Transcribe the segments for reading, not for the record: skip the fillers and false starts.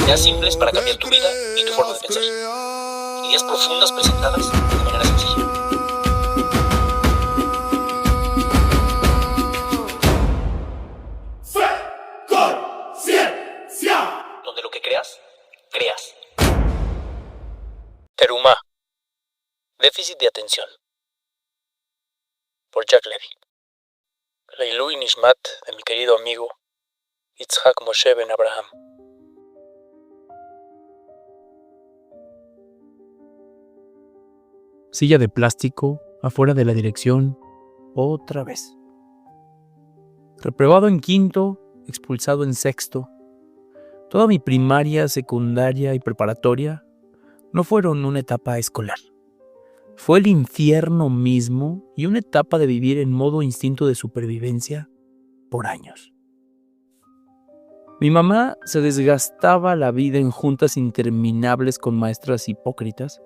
Ideas simples para cambiar tu vida y tu forma de pensar. Ideas profundas presentadas de manera sencilla. Fe, conciencia. Donde lo que creas, creas. Terumá. Déficit de atención. Por Jack Levy. Leilui Nishmat de mi querido amigo Yitzhak Moshe Ben Abraham. Silla de plástico, afuera de la dirección, otra vez. Reprobado en quinto, expulsado en sexto. Toda mi primaria, secundaria y preparatoria no fueron una etapa escolar. Fue el infierno mismo y una etapa de vivir en modo instinto de supervivencia por años. Mi mamá se desgastaba la vida en juntas interminables con maestras hipócritas,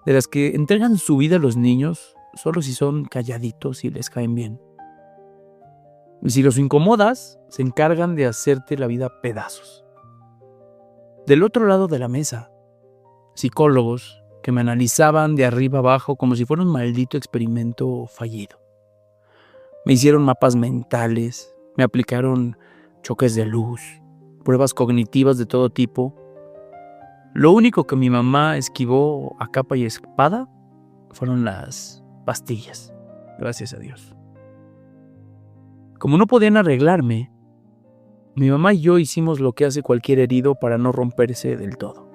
de las que entregan su vida a los niños solo si son calladitos y les caen bien. Y si los incomodas, se encargan de hacerte la vida pedazos. Del otro lado de la mesa, psicólogos que me analizaban de arriba abajo como si fuera un maldito experimento fallido. Me hicieron mapas mentales, me aplicaron choques de luz, pruebas cognitivas de todo tipo. Lo único que mi mamá esquivó a capa y espada fueron las pastillas, gracias a Dios. Como no podían arreglarme, mi mamá y yo hicimos lo que hace cualquier herido para no romperse del todo.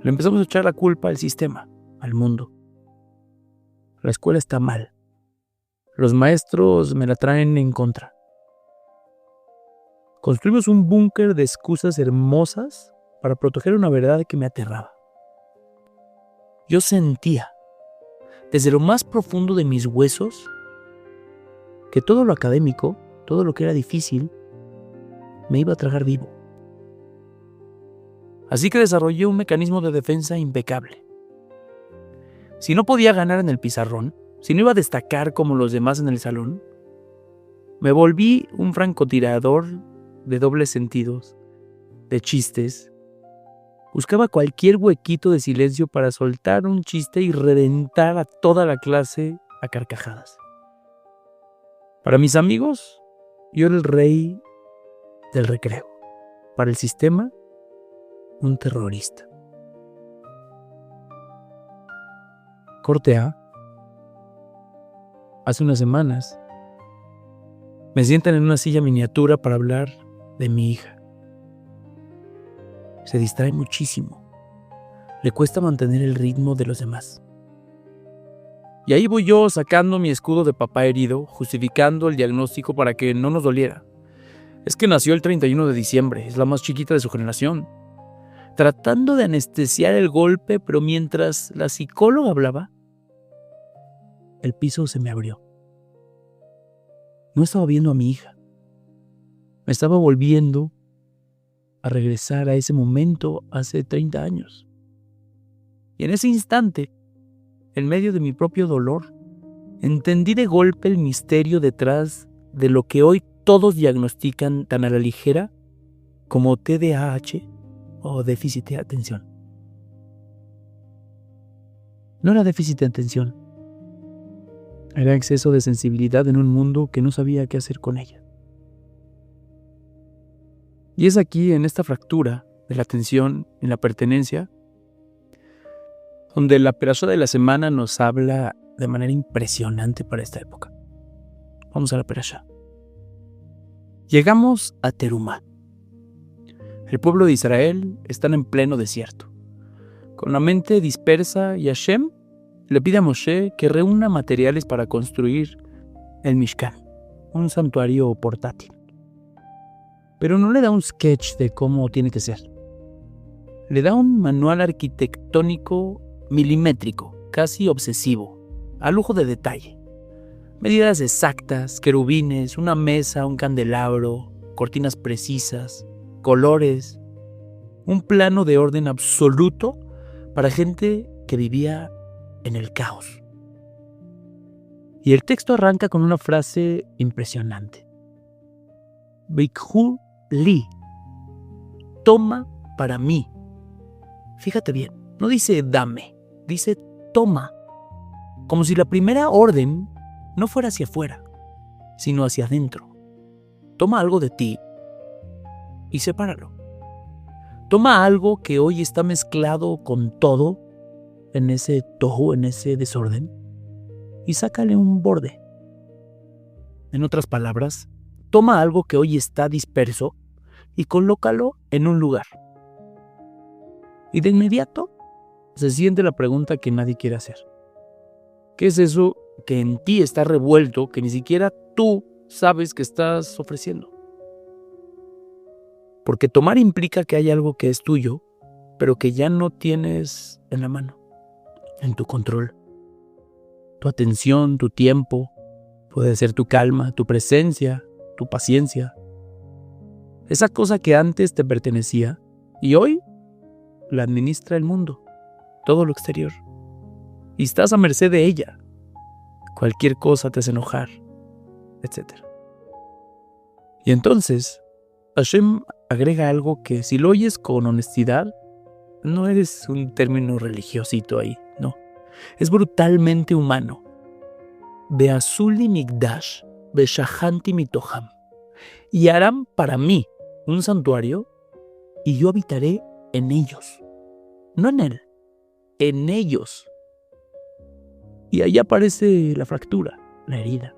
Le empezamos a echar la culpa al sistema, al mundo. La escuela está mal. Los maestros me la traen en contra. Construimos un búnker de excusas hermosas para proteger una verdad que me aterraba. Yo sentía, desde lo más profundo de mis huesos, que todo lo académico, todo lo que era difícil, me iba a tragar vivo. Así que desarrollé un mecanismo de defensa impecable. Si no podía ganar en el pizarrón, si no iba a destacar como los demás en el salón, me volví un francotirador de dobles sentidos, de chistes. Buscaba cualquier huequito de silencio para soltar un chiste y reventar a toda la clase a carcajadas. Para mis amigos, yo era el rey del recreo. Para el sistema, un terrorista. Corte A. Hace unas semanas me sientan en una silla miniatura para hablar de mi hija. Se distrae muchísimo. Le cuesta mantener el ritmo de los demás. Y ahí voy yo sacando mi escudo de papá herido, justificando el diagnóstico para que no nos doliera. Es que nació el 31 de diciembre, es la más chiquita de su generación. Tratando de anestesiar el golpe, pero mientras la psicóloga hablaba, el piso se me abrió. No estaba viendo a mi hija. Me estaba volviendo a regresar a ese momento hace 30 años. Y en ese instante, en medio de mi propio dolor, entendí de golpe el misterio detrás de lo que hoy todos diagnostican tan a la ligera como TDAH o déficit de atención. No era déficit de atención. Era exceso de sensibilidad en un mundo que no sabía qué hacer con ella. Y es aquí, en esta fractura de la atención, en la pertenencia, donde la perashá de la semana nos habla de manera impresionante para esta época. Vamos a la perashá. Llegamos a Terumá. El pueblo de Israel está en pleno desierto. Con la mente dispersa, y Hashem le pide a Moshe que reúna materiales para construir el Mishkan, un santuario portátil. Pero no le da un sketch de cómo tiene que ser. Le da un manual arquitectónico milimétrico, casi obsesivo, a lujo de detalle. Medidas exactas, querubines, una mesa, un candelabro, cortinas precisas, colores, un plano de orden absoluto para gente que vivía en el caos. Y el texto arranca con una frase impresionante. Bikhu li. toma para mí. Fíjate bien, no dice dame, dice toma. Como si la primera orden no fuera hacia afuera, sino hacia adentro. Toma algo de ti y sepáralo. Toma algo que hoy está mezclado con todo, en ese tohu, en ese desorden, y sácale un borde. En otras palabras, toma algo que hoy está disperso y colócalo en un lugar. Y de inmediato se siente la pregunta que nadie quiere hacer. ¿Qué es eso que en ti está revuelto, que ni siquiera tú sabes que estás ofreciendo? Porque tomar implica que hay algo que es tuyo, pero que ya no tienes en la mano, en tu control. Tu atención, tu tiempo, puede ser tu calma, tu presencia, tu paciencia. Esa cosa que antes te pertenecía y hoy la administra el mundo, todo lo exterior. Y estás a merced de ella. Cualquier cosa te hace enojar, etc. Y entonces, Hashem agrega algo que si lo oyes con honestidad, no eres un término religiosito ahí, no. Es brutalmente humano. Beazuli migdash, beshahanti mitoham. Y harán para mí un santuario y yo habitaré en ellos. No en él, en ellos. Y ahí aparece la fractura, la herida.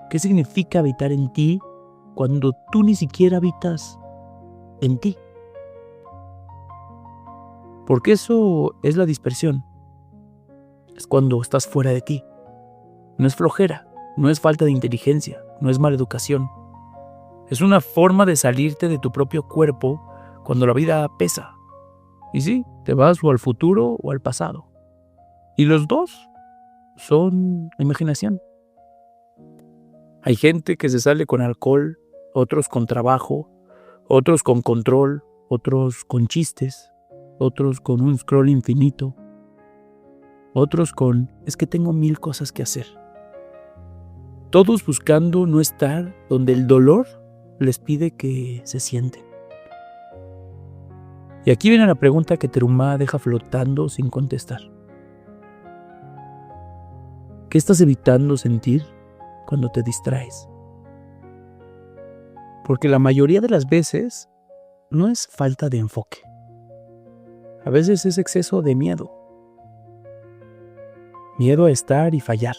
¿Qué significa habitar en ti cuando tú ni siquiera habitas en ti? Porque eso es la dispersión. Es cuando estás fuera de ti. No es flojera, no es falta de inteligencia, no es mala educación. Es una forma de salirte de tu propio cuerpo cuando la vida pesa. Y sí, te vas o al futuro o al pasado. Y los dos son imaginación. Hay gente que se sale con alcohol, otros con trabajo, otros con control, otros con chistes, otros con un scroll infinito, otros con es que tengo 1000 cosas que hacer. Todos buscando no estar donde el dolor les pide que se sienten. Y aquí viene la pregunta que Terumá deja flotando sin contestar. ¿Qué estás evitando sentir cuando te distraes? Porque la mayoría de las veces no es falta de enfoque. A veces es exceso de miedo. Miedo a estar y fallar.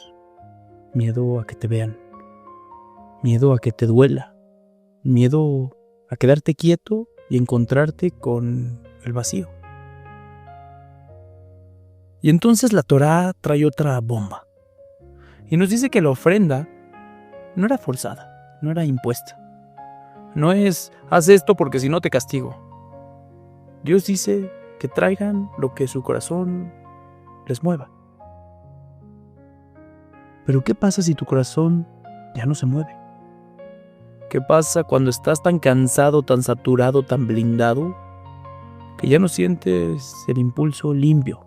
Miedo a que te vean. Miedo a que te duela. Miedo a quedarte quieto y encontrarte con el vacío. Y entonces la Torá trae otra bomba. Y nos dice que la ofrenda no era forzada, no era impuesta. No es, haz esto porque si no te castigo. Dios dice que traigan lo que su corazón les mueva. Pero ¿qué pasa si tu corazón ya no se mueve? ¿Qué pasa cuando estás tan cansado, tan saturado, tan blindado, que ya no sientes el impulso limpio?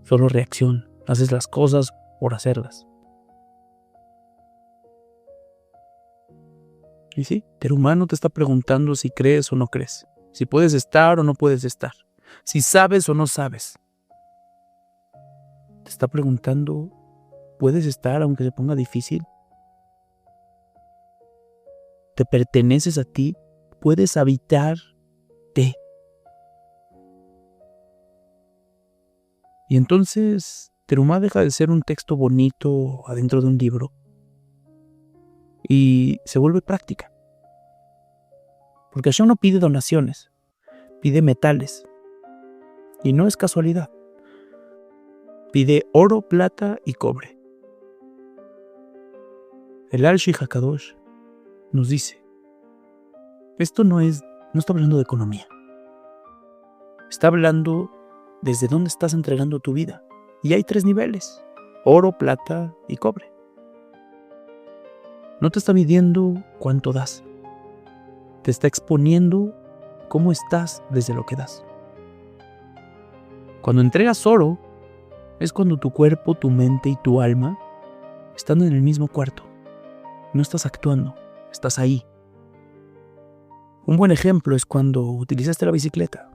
Solo reacción, haces las cosas por hacerlas. Y sí, el humano te está preguntando si crees o no crees, si puedes estar o no puedes estar, si sabes o no sabes. Te está preguntando, ¿puedes estar aunque se ponga difícil? ¿Te perteneces a ti? ¿Puedes habitarte? Y entonces, Terumá deja de ser un texto bonito adentro de un libro y se vuelve práctica. Porque Hashem no pide donaciones, pide metales. Y no es casualidad. Pide oro, plata y cobre. El Al-Shi Hakadosh nos dice, esto no está hablando de economía. Está hablando desde dónde estás entregando tu vida. Y hay 3 niveles, oro, plata y cobre. No te está midiendo cuánto das. Te está exponiendo cómo estás desde lo que das. Cuando entregas oro, es cuando tu cuerpo, tu mente y tu alma están en el mismo cuarto. No estás actuando, estás ahí. Un buen ejemplo es cuando utilizaste la bicicleta.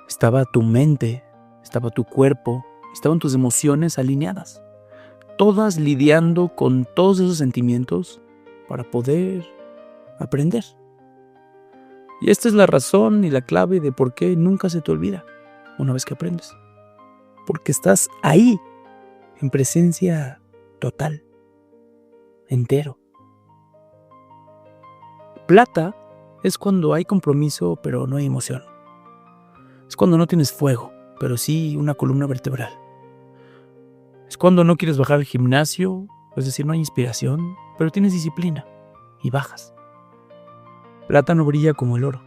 Estaba tu mente, estaba tu cuerpo, estaban tus emociones alineadas, todas lidiando con todos esos sentimientos para poder aprender. Y esta es la razón y la clave de por qué nunca se te olvida una vez que aprendes. Porque estás ahí, en presencia total, entero. Plata es cuando hay compromiso pero no hay emoción. Es cuando no tienes fuego, pero sí una columna vertebral. Es cuando no quieres bajar al gimnasio, es decir, no hay inspiración, pero tienes disciplina y bajas. Plata no brilla como el oro,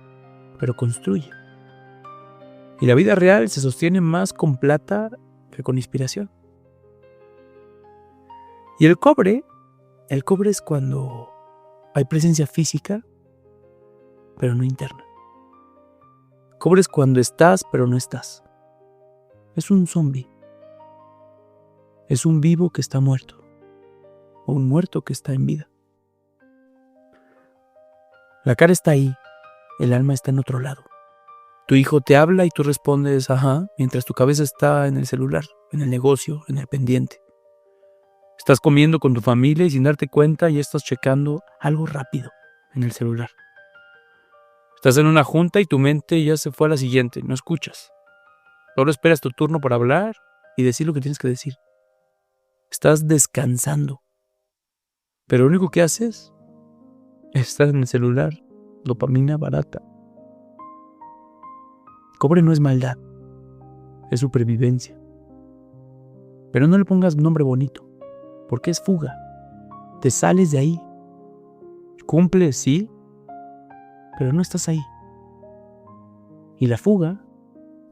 pero construye. Y la vida real se sostiene más con plata que con inspiración. Y el cobre es cuando hay presencia física, pero no interna. Cobre es cuando estás, pero no estás. Es un zombi. Es un vivo que está muerto, o un muerto que está en vida. La cara está ahí, el alma está en otro lado. Tu hijo te habla y tú respondes ajá, mientras tu cabeza está en el celular, en el negocio, en el pendiente. Estás comiendo con tu familia y sin darte cuenta ya estás checando algo rápido en el celular. Estás en una junta y tu mente ya se fue a la siguiente, no escuchas. Solo esperas tu turno para hablar y decir lo que tienes que decir. Estás descansando. Pero lo único que haces es estar en el celular, dopamina barata. Cobre no es maldad, es supervivencia. Pero no le pongas nombre bonito, porque es fuga. Te sales de ahí. Cumples, sí, pero no estás ahí. Y la fuga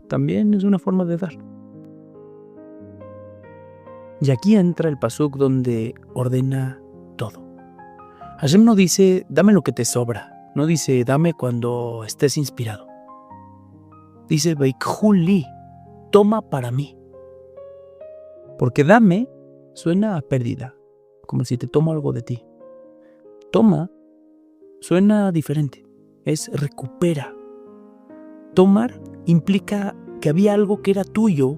también es una forma de dar. Y aquí entra el pasuk donde ordena todo. Hashem no dice, dame lo que te sobra. No dice, dame cuando estés inspirado. Dice, Veikhu li, toma para mí. Porque dame suena a pérdida, como si te tomo algo de ti. Toma suena diferente, es recupera. Tomar implica que había algo que era tuyo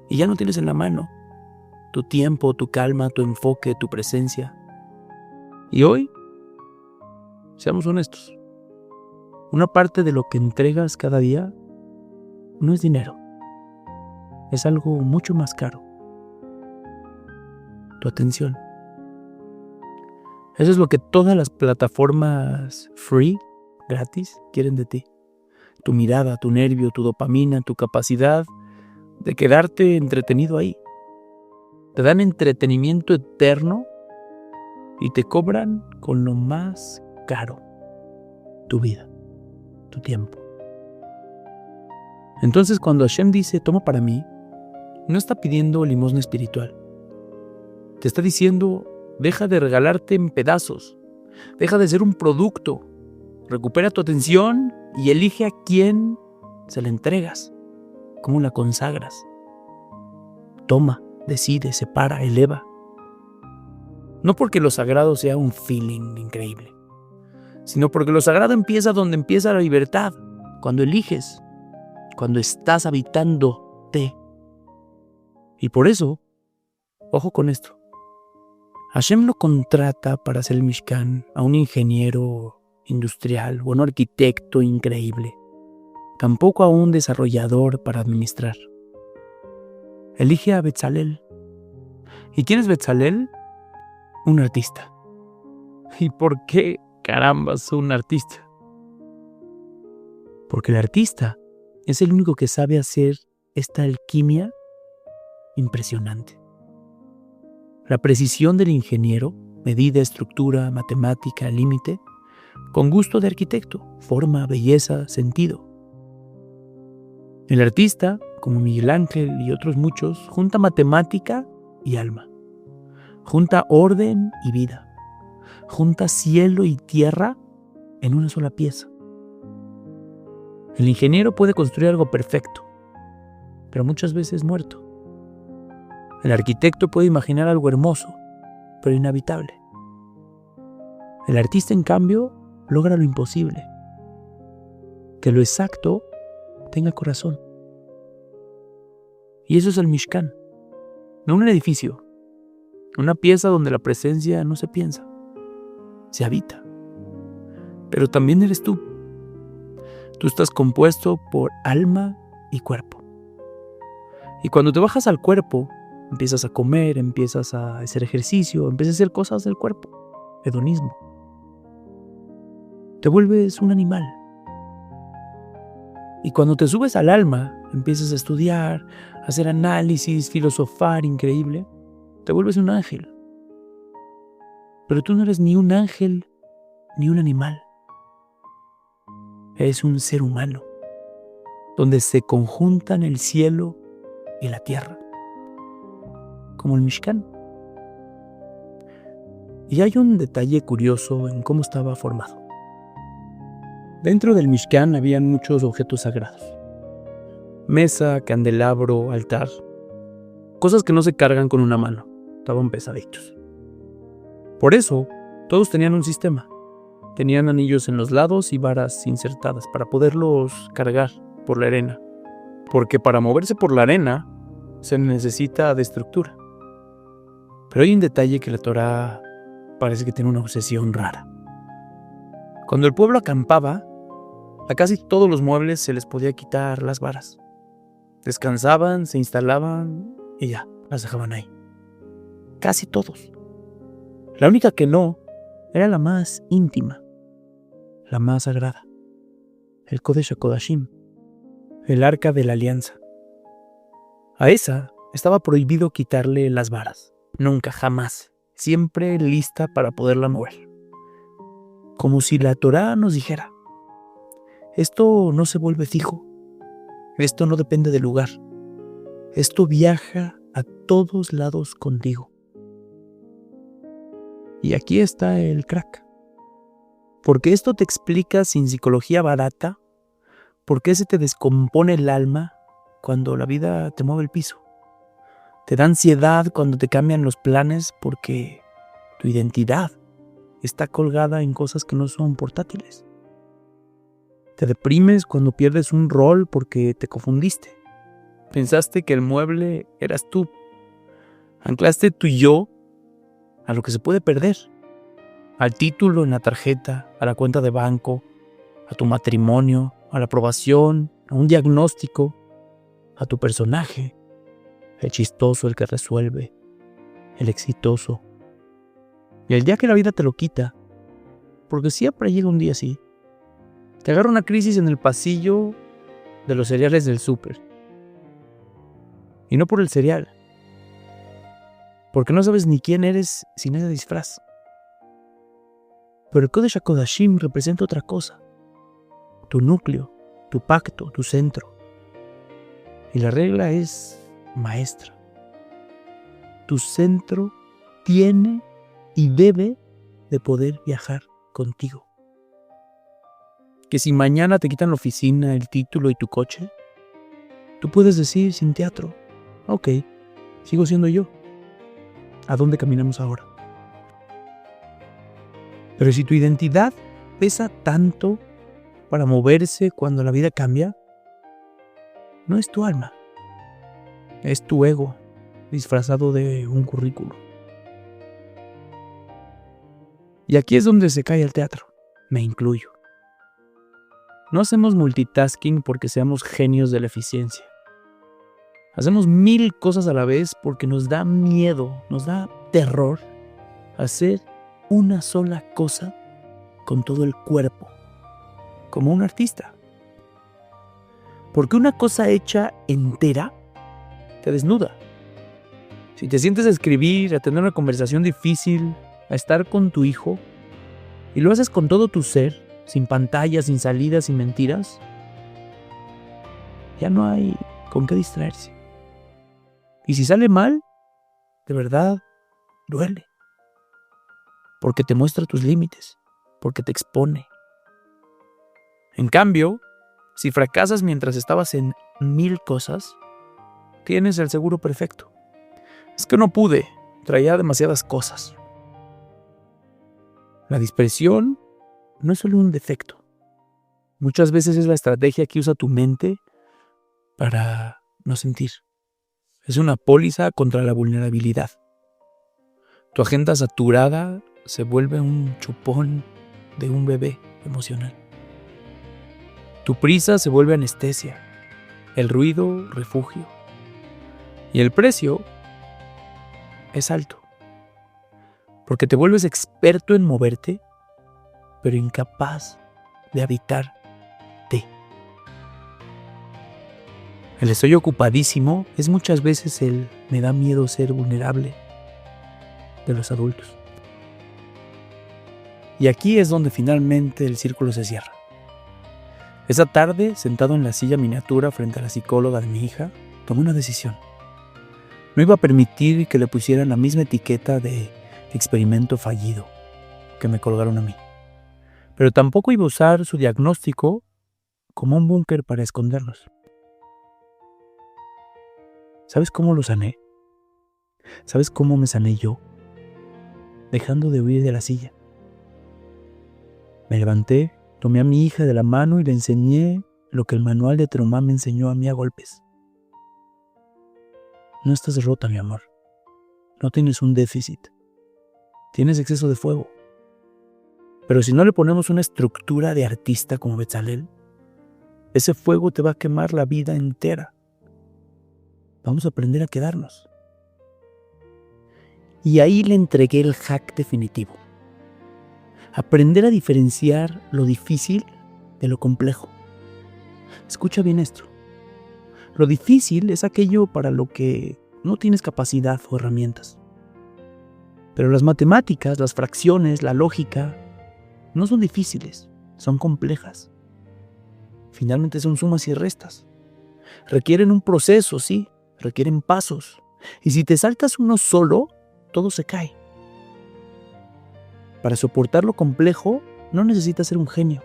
y ya no tienes en la mano. Tu tiempo, tu calma, tu enfoque, tu presencia. Y hoy, seamos honestos, una parte de lo que entregas cada día no es dinero, es algo mucho más caro. Tu atención. Eso es lo que todas las plataformas free, gratis, quieren de ti. Tu mirada, tu nervio, tu dopamina, tu capacidad de quedarte entretenido ahí. Te dan entretenimiento eterno y te cobran con lo más caro, tu vida, tu tiempo. Entonces cuando Hashem dice, toma para mí, no está pidiendo limosna espiritual. Te está diciendo, deja de regalarte en pedazos, deja de ser un producto, recupera tu atención y elige a quién se la entregas, cómo la consagras. Toma, decide, separa, eleva. No porque lo sagrado sea un feeling increíble, sino porque lo sagrado empieza donde empieza la libertad, cuando eliges, cuando estás habitándote. Y por eso, ojo con esto, Hashem no contrata para hacer el Mishkan a un ingeniero industrial o un arquitecto increíble, tampoco a un desarrollador para administrar. Elige a Betzalel. ¿Y quién es Betzalel? Un artista. ¿Y por qué carambas un artista? Porque el artista es el único que sabe hacer esta alquimia impresionante. La precisión del ingeniero, medida, estructura, matemática, límite, con gusto de arquitecto, forma, belleza, sentido. El artista, como Miguel Ángel y otros muchos, junta matemática y alma. Junta orden y vida. Junta cielo y tierra en una sola pieza. El ingeniero puede construir algo perfecto, pero muchas veces muerto. El arquitecto puede imaginar algo hermoso, pero inhabitable. El artista, en cambio, logra lo imposible. Que lo exacto tenga corazón. Y eso es el Mishkan. No un edificio. Una pieza donde la presencia no se piensa, se habita. Pero también eres tú. Tú estás compuesto por alma y cuerpo. Y cuando te bajas al cuerpo, empiezas a comer, empiezas a hacer ejercicio, empiezas a hacer cosas del cuerpo. Hedonismo. Te vuelves un animal. Y cuando te subes al alma, empiezas a estudiar, a hacer análisis, filosofar increíble, te vuelves un ángel. Pero tú no eres ni un ángel ni un animal. Eres un ser humano, donde se conjuntan el cielo y la tierra, como el Mishkan. Y hay un detalle curioso en cómo estaba formado. Dentro del Mishkan habían muchos objetos sagrados. Mesa, candelabro, altar. Cosas que no se cargan con una mano. Estaban pesaditos. Por eso, todos tenían un sistema. Tenían anillos en los lados y varas insertadas para poderlos cargar por la arena. Porque para moverse por la arena se necesita de estructura. Pero hay un detalle que la Torá parece que tiene una obsesión rara. Cuando el pueblo acampaba, a casi todos los muebles se les podía quitar las varas. Descansaban, se instalaban y ya, las dejaban ahí. Casi todos. La única que no era la más íntima, la más sagrada, el Kodesh HaKodashim, el Arca de la Alianza. A esa estaba prohibido quitarle las varas, nunca, jamás, siempre lista para poderla mover. Como si la Torá nos dijera, esto no se vuelve fijo, esto no depende del lugar, esto viaja a todos lados contigo. Y aquí está el crack. Porque esto te explica sin psicología barata por qué se te descompone el alma cuando la vida te mueve el piso. Te da ansiedad cuando te cambian los planes porque tu identidad está colgada en cosas que no son portátiles. Te deprimes cuando pierdes un rol porque te confundiste. Pensaste que el mueble eras tú. Anclaste tu yo a lo que se puede perder. Al título en la tarjeta, a la cuenta de banco, a tu matrimonio, a la aprobación, a un diagnóstico, a tu personaje, el chistoso, el que resuelve, el exitoso. Y el día que la vida te lo quita, porque siempre llega un día así, te agarra una crisis en el pasillo de los cereales del súper. Y no por el cereal, porque no sabes ni quién eres sin ese disfraz. Pero el Kodesh HaKodashim representa otra cosa. Tu núcleo, tu pacto, tu centro. Y la regla es maestra. Tu centro tiene y debe de poder viajar contigo. Que si mañana te quitan la oficina, el título y tu coche, tú puedes decir sin teatro, ok, sigo siendo yo. ¿A dónde caminamos ahora? Pero si tu identidad pesa tanto para moverse cuando la vida cambia, no es tu alma, es tu ego disfrazado de un currículo. Y aquí es donde se cae el teatro, me incluyo. No hacemos multitasking porque seamos genios de la eficiencia. Hacemos 1000 cosas a la vez porque nos da miedo, nos da terror hacer una sola cosa con todo el cuerpo, como un artista. Porque una cosa hecha entera te desnuda. Si te sientes a escribir, a tener una conversación difícil, a estar con tu hijo, y lo haces con todo tu ser, sin pantallas, sin salidas, sin mentiras, ya no hay con qué distraerse. Y si sale mal, de verdad, duele. Porque te muestra tus límites, porque te expone. En cambio, si fracasas mientras estabas en 1000 cosas, tienes el seguro perfecto. Es que no pude, traía demasiadas cosas. La dispersión no es solo un defecto. Muchas veces es la estrategia que usa tu mente para no sentir. Es una póliza contra la vulnerabilidad. Tu agenda saturada se vuelve un chupón de un bebé emocional. Tu prisa se vuelve anestesia, el ruido refugio. Y el precio es alto, porque te vuelves experto en moverte, pero incapaz de habitarte. El estoy ocupadísimo es muchas veces el me da miedo ser vulnerable de los adultos. Y aquí es donde finalmente el círculo se cierra. Esa tarde, sentado en la silla miniatura frente a la psicóloga de mi hija, tomé una decisión. No iba a permitir que le pusieran la misma etiqueta de experimento fallido que me colgaron a mí. Pero tampoco iba a usar su diagnóstico como un búnker para escondernos. ¿Sabes cómo lo sané? ¿Sabes cómo me sané yo? Dejando de huir de la silla. Me levanté, tomé a mi hija de la mano y le enseñé lo que el manual de trauma me enseñó a mí a golpes. No estás rota, mi amor. No tienes un déficit. Tienes exceso de fuego. Pero si no le ponemos una estructura de artista como Bezalel, ese fuego te va a quemar la vida entera. Vamos a aprender a quedarnos. Y ahí le entregué el hack definitivo. Aprender a diferenciar lo difícil de lo complejo. Escucha bien esto. Lo difícil es aquello para lo que no tienes capacidad o herramientas. Pero las matemáticas, las fracciones, la lógica, no son difíciles, son complejas. Finalmente son sumas y restas. Requieren un proceso, sí, requieren pasos. Y si te saltas uno solo, todo se cae. Para soportar lo complejo, no necesitas ser un genio.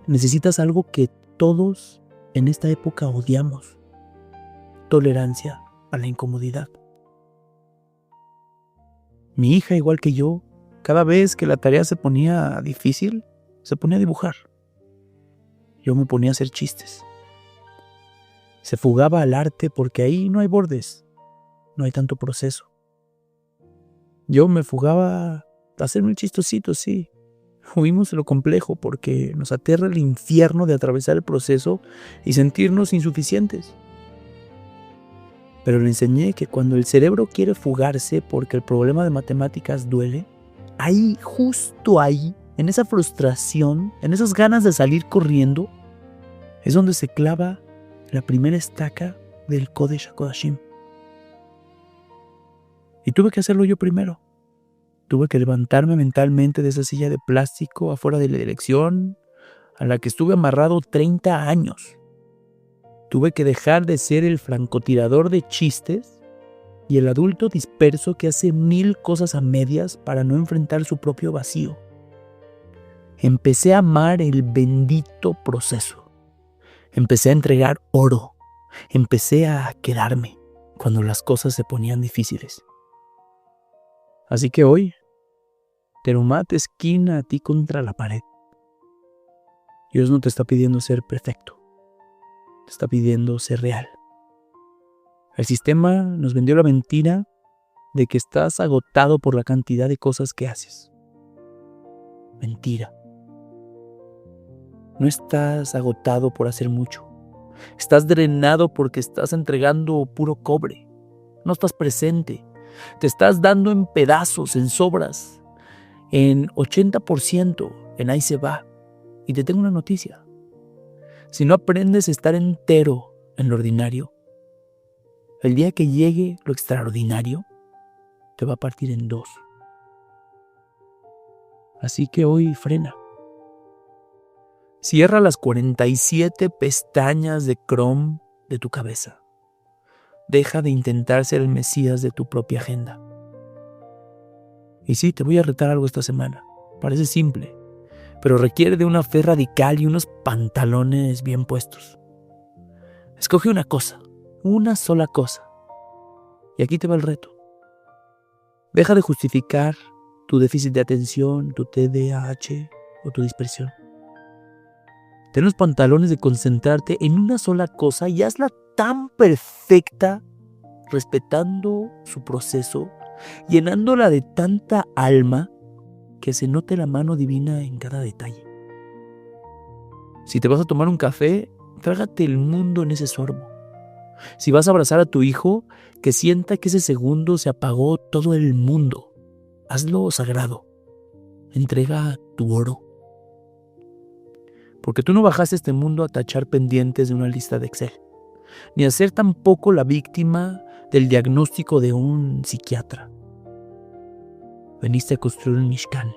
Necesitas algo que todos en esta época odiamos. Tolerancia a la incomodidad. Mi hija, igual que yo, cada vez que la tarea se ponía difícil, se ponía a dibujar. Yo me ponía a hacer chistes. Se fugaba al arte porque ahí no hay bordes, no hay tanto proceso. Yo me fugaba a hacerme un chistosito, sí. Huimos de lo complejo porque nos aterra el infierno de atravesar el proceso y sentirnos insuficientes. Pero le enseñé que cuando el cerebro quiere fugarse porque el problema de matemáticas duele, ahí, justo ahí, en esa frustración, en esas ganas de salir corriendo, es donde se clava la primera estaca del Kodesh HaKodashim. Y tuve que hacerlo yo primero. Tuve que levantarme mentalmente de esa silla de plástico afuera de la dirección a la que estuve amarrado 30 años. Tuve que dejar de ser el francotirador de chistes y el adulto disperso que hace 1000 cosas a medias para no enfrentar su propio vacío. Empecé a amar el bendito proceso. Empecé a entregar oro. Empecé a quedarme cuando las cosas se ponían difíciles. Así que hoy, Terumá te esquina a ti contra la pared. Dios no te está pidiendo ser perfecto. Te está pidiendo ser real. El sistema nos vendió la mentira de que estás agotado por la cantidad de cosas que haces. Mentira. No estás agotado por hacer mucho. Estás drenado porque estás entregando puro cobre. No estás presente. Te estás dando en pedazos, en sobras, en 80%, en ahí se va. Y te tengo una noticia. Si no aprendes a estar entero en lo ordinario, el día que llegue lo extraordinario, te va a partir en dos. Así que hoy frena. Cierra las 47 pestañas de Chrome de tu cabeza. Deja de intentar ser el Mesías de tu propia agenda. Y sí, te voy a retar algo esta semana. Parece simple, pero requiere de una fe radical y unos pantalones bien puestos. Escoge una cosa, una sola cosa. Y aquí te va el reto. Deja de justificar tu déficit de atención, tu TDAH, o tu dispersión. Ten los pantalones de concentrarte en una sola cosa y hazla tan perfecta, respetando su proceso, llenándola de tanta alma que se note la mano divina en cada detalle. Si te vas a tomar un café, trágate el mundo en ese sorbo. Si vas a abrazar a tu hijo, que sienta que ese segundo se apagó todo el mundo. Hazlo sagrado. Entrega tu oro. Porque tú no bajaste a este mundo a tachar pendientes de una lista de Excel, ni a ser tampoco la víctima del diagnóstico de un psiquiatra. Veniste a construir un Mishkan.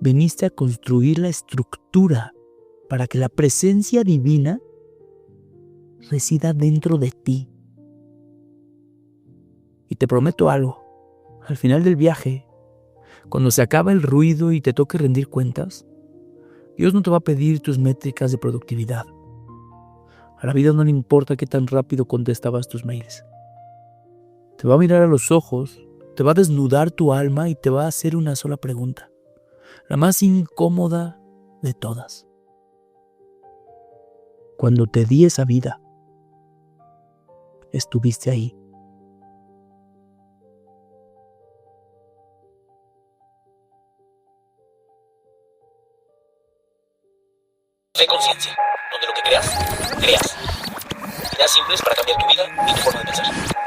Veniste a construir la estructura para que la presencia divina resida dentro de ti. Y te prometo algo, al final del viaje, cuando se acaba el ruido y te toque rendir cuentas, Dios no te va a pedir tus métricas de productividad. A la vida no le importa qué tan rápido contestabas tus mails. Te va a mirar a los ojos, te va a desnudar tu alma y te va a hacer una sola pregunta, la más incómoda de todas. Cuando te di esa vida, estuviste ahí. Fe Conciencia, donde lo que creas, creas. Ideas simples para cambiar tu vida y tu forma de pensar.